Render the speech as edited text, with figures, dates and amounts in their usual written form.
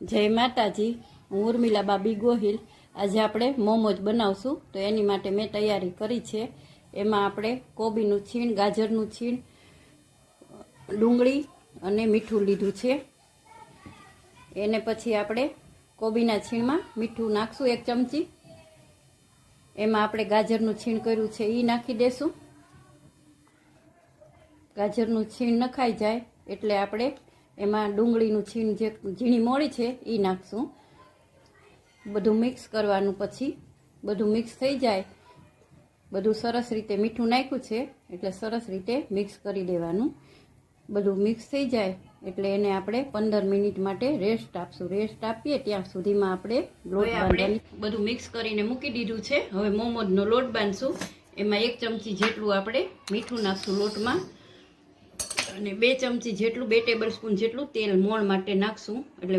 જય માતાજી, હું ઉર્મિલા બાબી ગોહિલ. આજે આપણે મોમોજ બનાવશું. તો એની માટે મેં તૈયારી કરી છે. એમાં આપણે કોબીનું છીણ, ગાજરનું છીણ, ડુંગળી અને મીઠું લીધું છે. એને પછી આપણે કોબીના છીણમાં મીઠું નાખશું 1 ચમચી. એમાં આપણે ગાજરનું છીણ કર્યું છે એ નાખી દેશું. ગાજરનું છીણ નખાઈ જાય એટલે આપણે એમાં ડુંગળીનું છીણ જે ઝીણી મોળી છે એ નાખશું. બધું મિક્સ કરવાનું. પછી બધું મિક્સ થઈ જાય, બધું સરસ રીતે મીઠું નાખ્યું છે એટલે સરસ રીતે મિક્સ કરી દેવાનું. બધું મિક્સ થઈ જાય એટલે એને આપણે 15 મિનિટ માટે રેસ્ટ આપશું. રેસ્ટ આપીએ ત્યાં સુધીમાં આપણે લોટ બાંધવાની. બધું મિક્સ કરીને મૂકી દીધું છે. હવે મોમોજનો લોટ બાંધશું. એમાં 1 ચમચી જેટલું આપણે મીઠું નાખશું લોટમાં અને 2 ચમચી જેટલું, 2 ટેબલ સ્પૂન જેટલું તેલ મોણ માટે નાખશું એટલે